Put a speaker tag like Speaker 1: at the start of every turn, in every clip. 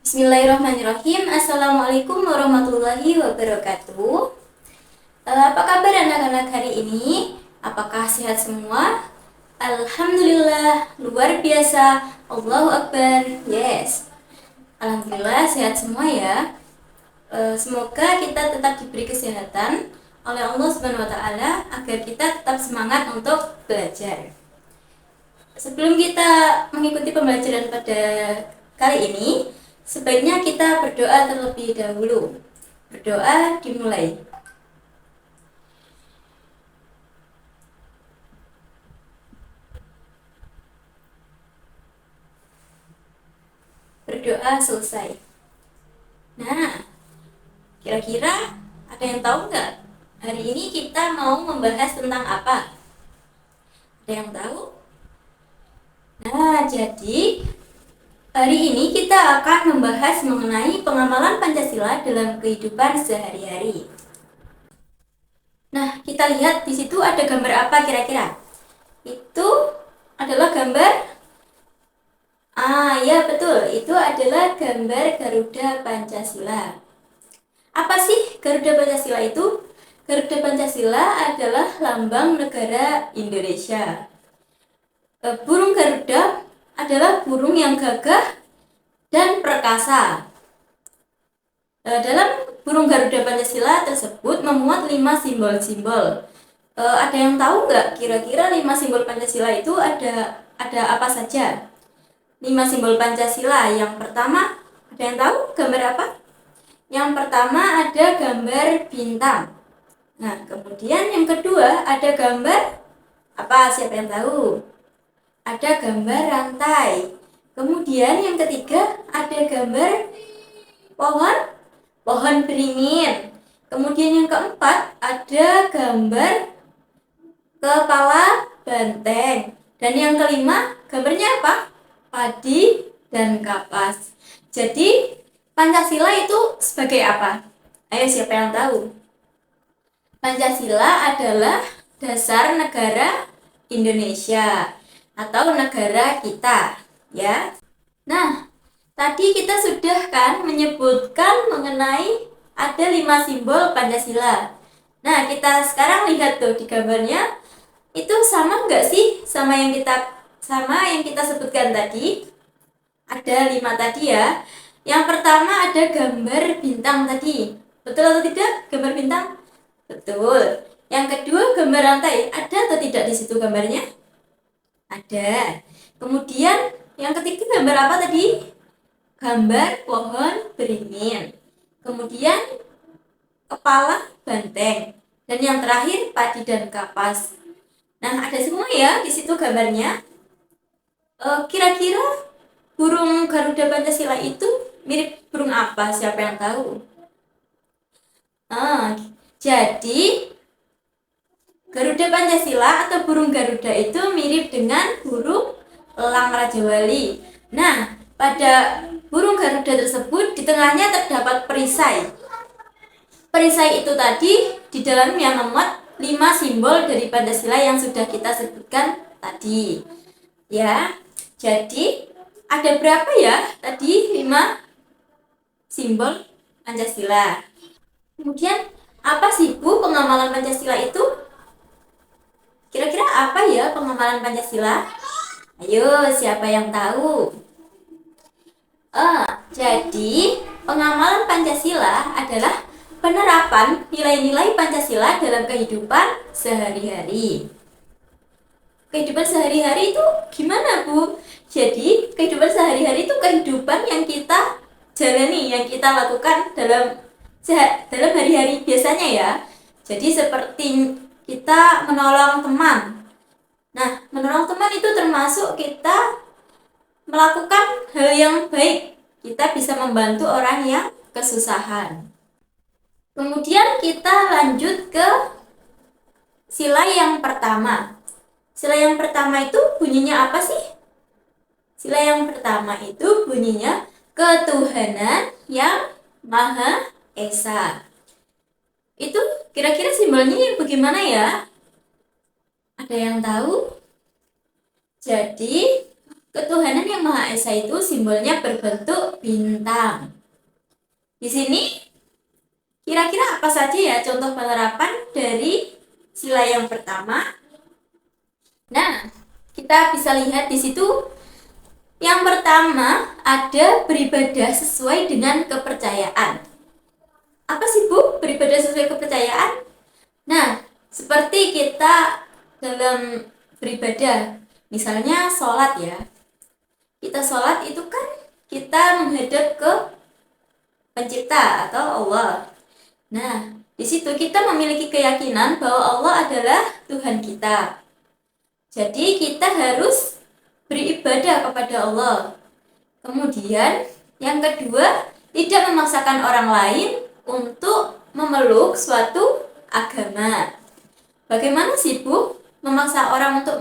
Speaker 1: Bismillahirrahmanirrahim. Assalamualaikum warahmatullahi wabarakatuh. Apa kabar anak-anak hari ini? Apakah sehat semua? Alhamdulillah, luar biasa. Allahu Akbar. Yes. Alhamdulillah sehat semua ya. Semoga kita tetap diberi kesehatan oleh Allah Subhanahu wa taala agar kita tetap semangat untuk belajar. Sebelum kita mengikuti pembelajaran pada kali ini, sebaiknya kita berdoa terlebih dahulu. Berdoa dimulai. Berdoa selesai. Nah, kira-kira ada yang tahu nggak? Hari ini kita mau membahas tentang apa? Ada yang tahu? Nah, jadi hari ini kita akan membahas mengenai pengamalan Pancasila dalam kehidupan sehari-hari. Nah, kita lihat di situ ada gambar apa kira-kira? Itu adalah gambar ya betul, itu adalah gambar Garuda Pancasila. Apa sih Garuda Pancasila itu? Garuda Pancasila adalah lambang negara Indonesia. Burung Garuda adalah burung yang gagah dan perkasa. Dalam burung Garuda Pancasila tersebut memuat 5 simbol-simbol. Ada yang tahu nggak kira-kira 5 simbol Pancasila itu ada apa saja? 5 simbol Pancasila. Yang pertama, ada yang tahu gambar apa? Yang pertama ada gambar bintang. Nah, kemudian yang kedua ada gambar apa? Siapa yang tahu? Ada gambar rantai. Kemudian yang ketiga ada gambar pohon beringin. Kemudian yang keempat ada gambar kepala banteng. Dan yang kelima gambarnya apa? Padi dan kapas. Jadi Pancasila itu sebagai apa? Ayo, siapa yang tahu? Pancasila adalah dasar negara Indonesia atau negara kita, ya. Nah, tadi kita sudah kan menyebutkan mengenai ada 5 simbol Pancasila. Nah, kita sekarang lihat tuh di gambarnya, itu sama nggak sih sama yang kita sebutkan tadi? Ada 5 tadi ya. Yang pertama ada gambar bintang tadi. Betul atau tidak gambar bintang? Betul. Yang kedua gambar rantai. Ada atau tidak di situ gambarnya? Ada. Kemudian yang ketiga gambar apa tadi? Gambar pohon beringin. Kemudian kepala banteng. Dan yang terakhir padi dan kapas. Nah, ada semua ya di situ gambarnya. Kira-kira burung Garuda Pancasila itu mirip burung apa? Siapa yang tahu? Jadi Garuda Pancasila atau burung Garuda itu mirip dengan burung elang Raja Wali. Nah, pada burung Garuda tersebut di tengahnya terdapat perisai. Perisai itu tadi di dalamnya memuat 5 simbol dari Pancasila yang sudah kita sebutkan tadi. Ya. Jadi ada berapa ya tadi 5 simbol Pancasila. Kemudian apa sih Bu pengamalan Pancasila itu? Kira-kira apa ya pengamalan Pancasila? Ayo, siapa yang tahu? Jadi pengamalan Pancasila adalah penerapan nilai-nilai Pancasila dalam kehidupan sehari-hari. Kehidupan sehari-hari itu gimana, Bu? Jadi, kehidupan sehari-hari itu kehidupan yang kita jalani, yang kita lakukan dalam hari-hari biasanya ya. Jadi seperti kita menolong teman. Nah, menolong teman itu termasuk kita melakukan hal yang baik. Kita bisa membantu orang yang kesusahan. Kemudian kita lanjut ke sila yang pertama. Sila yang pertama itu bunyinya apa sih? Sila yang pertama itu bunyinya ketuhanan yang Maha Esa. Itu kira-kira simbolnya yang bagaimana ya? Ada yang tahu? Jadi Ketuhanan yang Maha Esa itu simbolnya berbentuk bintang. Di sini kira-kira apa saja ya contoh penerapan dari sila yang pertama? Nah, kita bisa lihat di situ. Yang pertama ada beribadah sesuai dengan kepercayaan. Apa sih Bu beribadah sesuai kepercayaan? Nah, seperti kita dalam beribadah, misalnya sholat ya. Kita sholat itu kan kita menghadap ke pencipta atau Allah. Nah, di situ kita memiliki keyakinan bahwa Allah adalah Tuhan kita. Jadi kita harus beribadah kepada Allah. Kemudian yang kedua, tidak memaksakan orang lain untuk memeluk suatu agama. Bagaimana sih Bu memaksa orang untuk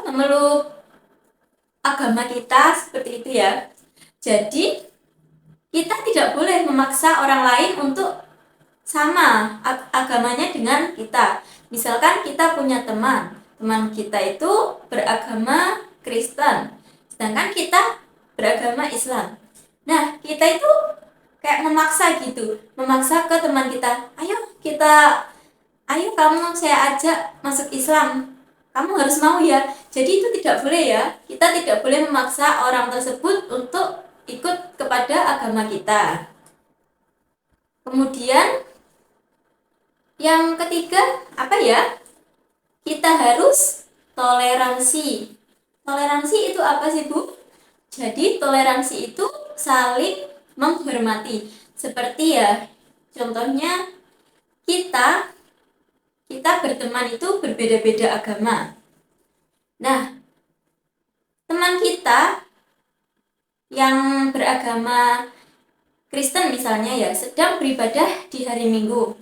Speaker 1: memeluk agama kita seperti itu ya? Jadi kita tidak boleh memaksa orang lain untuk sama agamanya dengan kita. Misalkan kita punya teman kita itu beragama Kristen, sedangkan kita beragama Islam. Nah, kita itu kayak memaksa ke teman kita, ayo kamu saya ajak masuk Islam, kamu harus mau ya. Jadi itu tidak boleh ya, kita tidak boleh memaksa orang tersebut untuk ikut kepada agama kita. Kemudian yang ketiga apa ya? Kita harus toleransi. Toleransi itu apa sih Bu? Jadi toleransi itu saling menghormati. Seperti ya, contohnya kita berteman itu berbeda-beda agama. Nah, teman kita yang beragama Kristen misalnya ya, sedang beribadah di hari Minggu.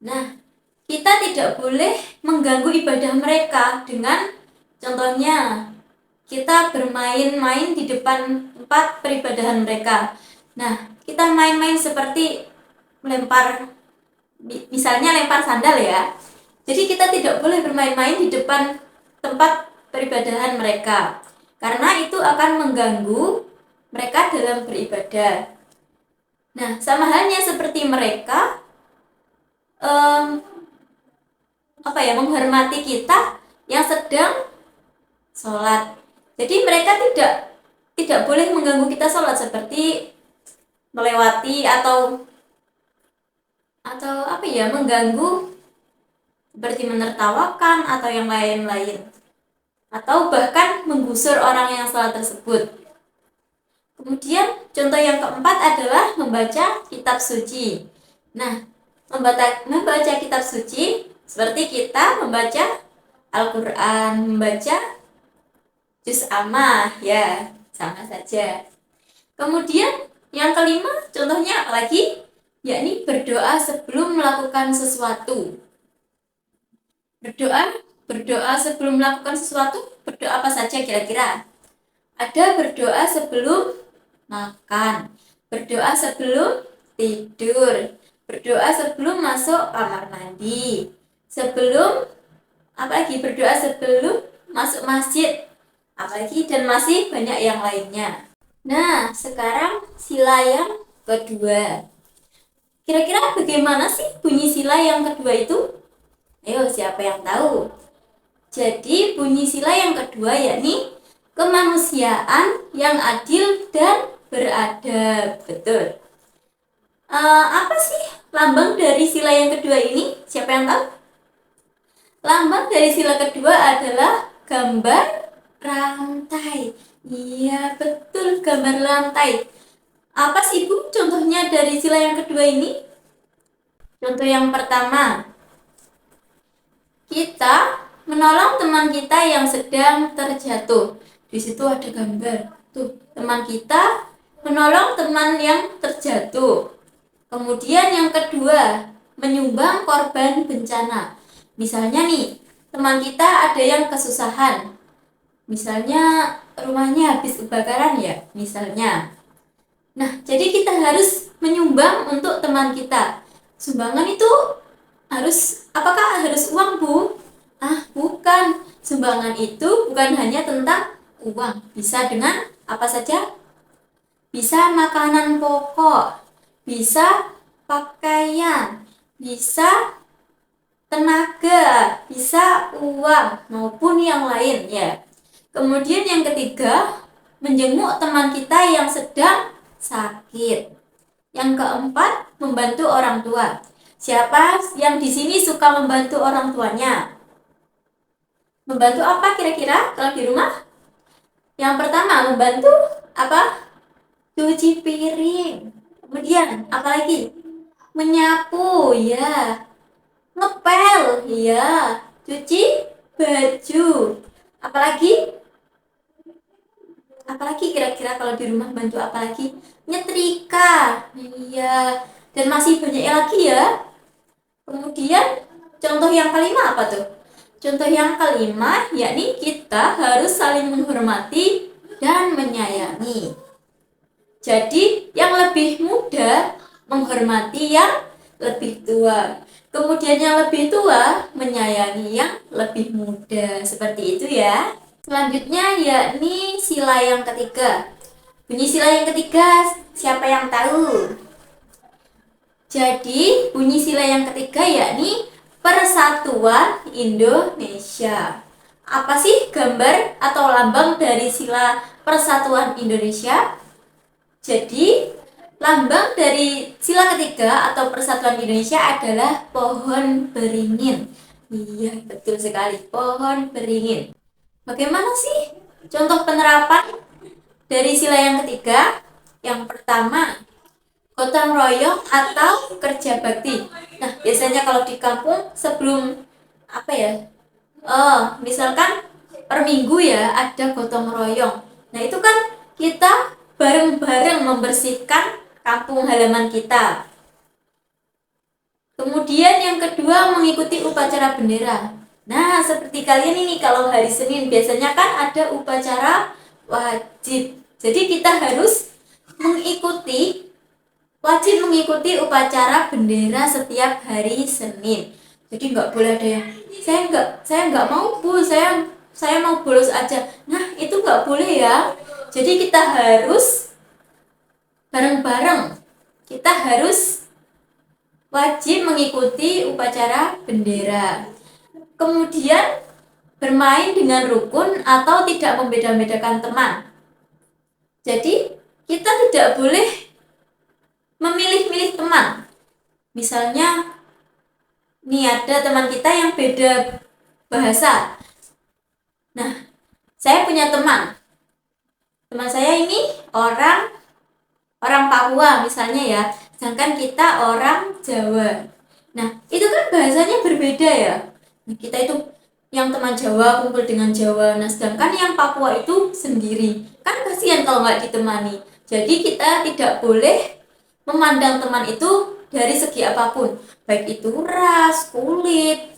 Speaker 1: Nah, kita tidak boleh mengganggu ibadah mereka dengan contohnya kita bermain-main di depan tempat peribadahan mereka. Nah, kita main-main seperti misalnya lempar sandal ya. Jadi kita tidak boleh bermain-main di depan tempat peribadahan mereka, karena itu akan mengganggu mereka dalam beribadah. Nah, sama halnya seperti mereka menghormati kita yang sedang sholat. Jadi mereka tidak boleh mengganggu kita sholat, seperti melewati atau mengganggu, seperti menertawakan atau yang lain-lain, atau bahkan menggusur orang yang sholat tersebut. Kemudian contoh yang keempat adalah membaca kitab suci. Nah, membaca kitab suci seperti kita membaca Al-Quran, membaca juz amma ya, sama saja. Kemudian yang kelima contohnya apa lagi? Yakni berdoa sebelum melakukan sesuatu. Berdoa sebelum melakukan sesuatu, berdoa apa saja kira-kira? Ada berdoa sebelum makan, berdoa sebelum tidur, berdoa sebelum masuk kamar mandi, berdoa sebelum masuk masjid, dan masih banyak yang lainnya. Nah, sekarang sila yang kedua. Kira-kira bagaimana sih bunyi sila yang kedua itu? Ayo, siapa yang tahu? Jadi bunyi sila yang kedua yakni kemanusiaan yang adil dan beradab. Betul. Apa sih lambang dari sila yang kedua ini? Siapa yang tahu? Lambang dari sila kedua adalah gambar rantai. Iya, betul, gambar rantai. Apa sih Bu contohnya dari sila yang kedua ini? Contoh yang pertama, kita menolong teman kita yang sedang terjatuh. Di situ ada gambar. Tuh, teman kita menolong teman yang terjatuh. Kemudian yang kedua, menyumbang korban bencana. Misalnya nih, teman kita ada yang kesusahan. Misalnya rumahnya habis kebakaran ya, misalnya. Nah, jadi kita harus menyumbang untuk teman kita. Sumbangan itu apakah harus uang Bu? Bukan. sumbangan itu bukan hanya tentang uang, bisa dengan apa saja? Bisa makanan pokok, bisa pakaian, bisa tenaga, bisa uang maupun yang lain ya. Kemudian yang ketiga, menjenguk teman kita yang sedang sakit. Yang keempat, membantu orang tua. Siapa yang di sini suka membantu orang tuanya? Membantu apa kira-kira kalau di rumah? Yang pertama, membantu apa? Cuci piring. Kemudian, apa lagi? Menyapu, ya. Ngepel, ya. Cuci baju. Apalagi? Apalagi kira-kira kalau di rumah bantu apalagi? Nyetrika. Iya. Dan masih banyak lagi ya. Kemudian contoh yang kelima apa tuh? Contoh yang kelima yakni kita harus saling menghormati dan menyayangi. Jadi yang lebih muda menghormati yang lebih tua. Kemudian yang lebih tua menyayangi yang lebih muda. Seperti itu ya. Selanjutnya yakni sila yang ketiga. Bunyi sila yang ketiga siapa yang tahu? Jadi bunyi sila yang ketiga yakni Persatuan Indonesia. Apa sih gambar atau lambang dari sila Persatuan Indonesia? Jadi lambang dari sila ketiga atau Persatuan Indonesia adalah pohon beringin. Iya, betul sekali, pohon beringin. Bagaimana sih contoh penerapan dari sila yang ketiga? Yang pertama, gotong royong atau kerja bakti. Nah, biasanya kalau di kampung sebelum apa ya? Misalkan per minggu ya ada gotong royong. Nah, itu kan kita bareng-bareng membersihkan kampung halaman kita. Kemudian yang kedua mengikuti upacara bendera. Nah, seperti kalian ini kalau hari Senin biasanya kan ada upacara wajib. Jadi kita harus wajib mengikuti upacara bendera setiap hari Senin. Jadi nggak boleh ada yang saya nggak mau Bu, saya mau bolos aja. Nah, itu nggak boleh ya. Jadi kita harus bareng-bareng. Kita harus wajib mengikuti upacara bendera. Kemudian bermain dengan rukun atau tidak membeda-bedakan teman. Jadi kita tidak boleh memilih-milih teman. Misalnya nih ada teman kita yang beda bahasa. Nah, saya punya teman. Teman saya ini orang Papua misalnya ya, sedangkan kita orang Jawa. Nah, itu kan bahasanya berbeda ya. Nah, kita itu yang teman Jawa kumpul dengan Jawa, nah sedangkan yang Papua itu sendiri. Kan kasihan kalau nggak ditemani. Jadi kita tidak boleh memandang teman itu dari segi apapun, baik itu ras, kulit,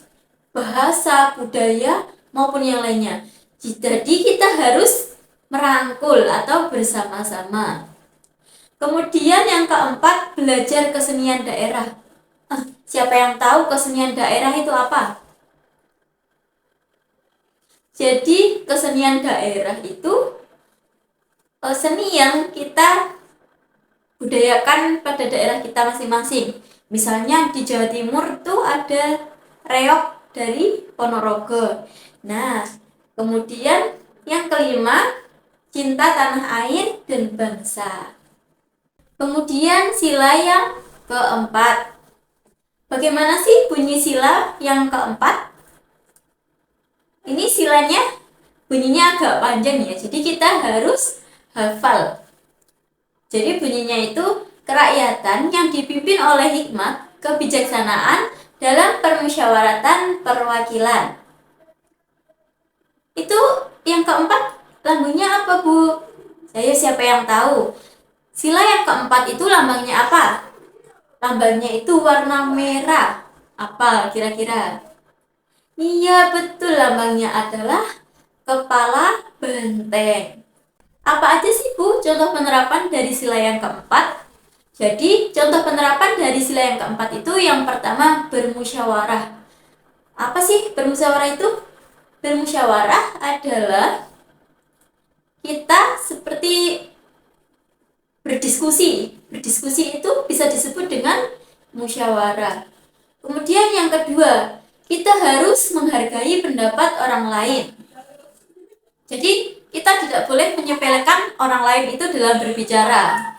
Speaker 1: bahasa, budaya, maupun yang lainnya. Jadi kita harus merangkul atau bersama-sama. Kemudian yang keempat, belajar kesenian daerah. Siapa yang tahu kesenian daerah itu apa? Jadi kesenian daerah itu seni yang kita budayakan pada daerah kita masing-masing. Misalnya di Jawa Timur tuh ada reog dari Ponorogo. Nah, kemudian yang kelima, cinta tanah air dan bangsa. Kemudian sila yang keempat. Bagaimana sih bunyi sila yang keempat? Ini silanya bunyinya agak panjang ya, jadi kita harus hafal. Jadi bunyinya itu kerakyatan yang dipimpin oleh hikmat, kebijaksanaan dalam permusyawaratan perwakilan. Itu yang keempat lambangnya apa Bu? Siapa yang tahu? Sila yang keempat itu lambangnya apa? Lambangnya itu warna merah. Apa kira-kira? Iya betul, lambangnya adalah kepala banteng. Apa aja sih Bu contoh penerapan dari sila yang keempat? Jadi contoh penerapan dari sila yang keempat itu yang pertama bermusyawarah. Apa sih bermusyawarah itu? Bermusyawarah adalah kita seperti berdiskusi. Berdiskusi itu bisa disebut dengan musyawarah. Kemudian yang kedua, kita harus menghargai pendapat orang lain. Jadi kita tidak boleh menyepelekan orang lain itu dalam berbicara.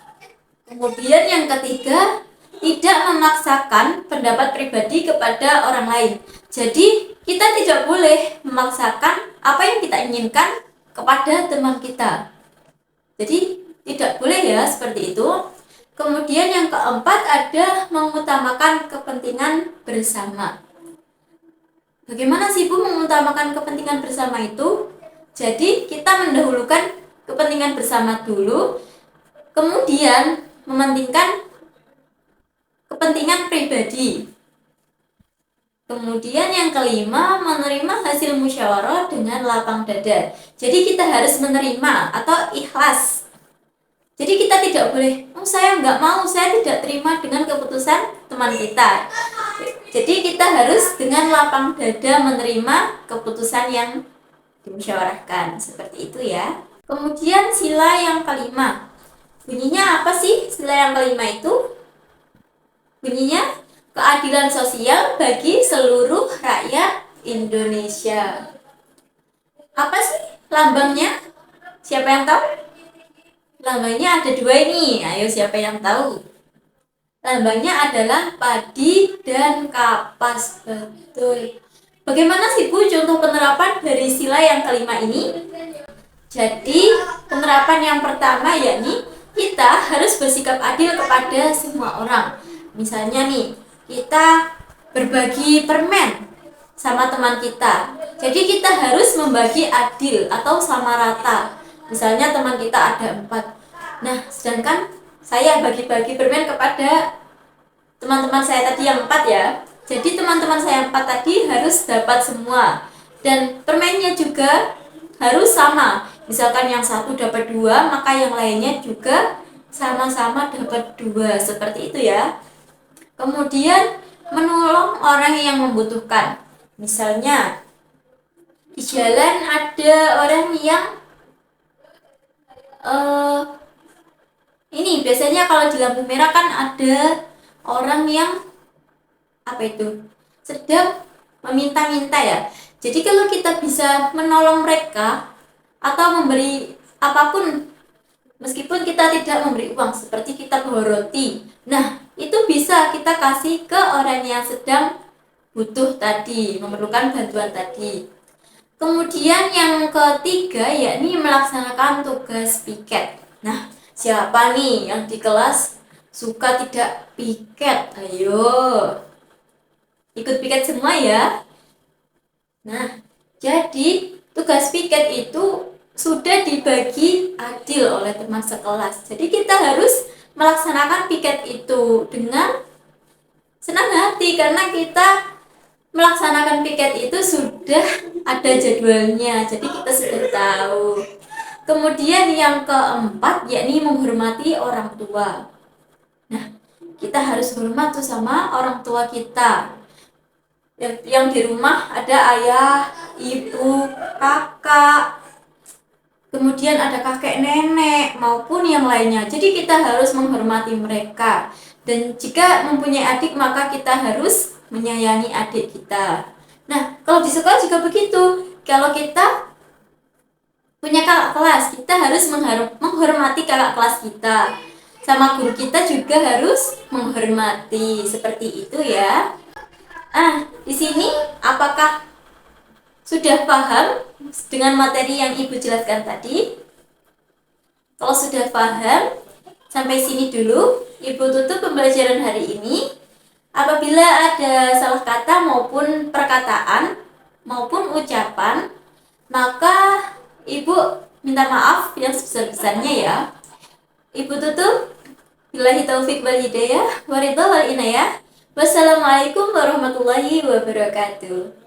Speaker 1: Kemudian yang ketiga, tidak memaksakan pendapat pribadi kepada orang lain. Jadi kita tidak boleh memaksakan apa yang kita inginkan kepada teman kita. Jadi tidak boleh ya seperti itu. Kemudian yang keempat ada mengutamakan kepentingan bersama. Bagaimana sih Bu mengutamakan kepentingan bersama itu? Jadi kita mendahulukan kepentingan bersama dulu, kemudian mementingkan kepentingan pribadi. Kemudian yang kelima, menerima hasil musyawarah dengan lapang dada. Jadi kita harus menerima atau ikhlas. Jadi kita tidak boleh, saya nggak mau, saya tidak terima dengan keputusan teman kita. Jadi kita harus dengan lapang dada menerima keputusan yang dimusyawarahkan. Seperti itu ya. Kemudian sila yang kelima. Bunyinya apa sih sila yang kelima itu? Bunyinya keadilan sosial bagi seluruh rakyat Indonesia. Apa sih lambangnya? Siapa yang tahu? Lambangnya ada dua ini. Ayo siapa yang tahu? Lambangnya adalah padi dan kapas. Betul. Bagaimana sih Bu contoh penerapan dari sila yang kelima ini? Jadi penerapan yang pertama yakni kita harus bersikap adil kepada semua orang. Misalnya nih, kita berbagi permen sama teman kita. Jadi kita harus membagi adil atau sama rata. Misalnya teman kita ada 4. Nah, sedangkan saya bagi-bagi permen kepada teman-teman saya tadi yang 4 ya. Jadi teman-teman saya 4 tadi harus dapat semua. Dan permennya juga harus sama. Misalkan yang satu dapat 2, maka yang lainnya juga sama-sama dapat 2. Seperti itu ya. Kemudian menolong orang yang membutuhkan. Misalnya di jalan ada orang yang ini biasanya kalau di lampu merah kan ada orang yang sedang meminta-minta ya. Jadi kalau kita bisa menolong mereka atau memberi apapun, meskipun kita tidak memberi uang, seperti kita bawa roti, nah itu bisa kita kasih ke orang yang sedang butuh tadi, memerlukan bantuan tadi. Kemudian yang ketiga yakni melaksanakan tugas piket. Nah, siapa nih yang di kelas suka tidak piket? Ayo, ikut piket semua ya. Nah, jadi tugas piket itu sudah dibagi adil oleh teman sekelas. Jadi kita harus melaksanakan piket itu dengan senang hati karena kita melaksanakan piket itu sudah ada jadwalnya, jadi kita sudah tahu. Kemudian yang keempat yakni menghormati orang tua. Nah, kita harus hormat tuh sama orang tua kita. Yang di rumah ada ayah, ibu, kakak, kemudian ada kakek nenek maupun yang lainnya. Jadi kita harus menghormati mereka. Dan jika mempunyai adik maka kita harus menyayangi adik kita. Nah, kalau di sekolah juga begitu. Kalau kita punya kakak kelas, kita harus menghormati kakak kelas kita. Sama guru kita juga harus menghormati. Seperti itu ya. Di sini apakah sudah paham dengan materi yang Ibu jelaskan tadi? Kalau sudah paham, sampai sini dulu Ibu tutup pembelajaran hari ini. Apabila ada salah kata maupun perkataan maupun ucapan, maka Ibu minta maaf yang sebesar-besarnya ya. Ibu tutup. Billahi taufik wal hidayah, waridha wal inayah. Wassalamualaikum warahmatullahi wabarakatuh.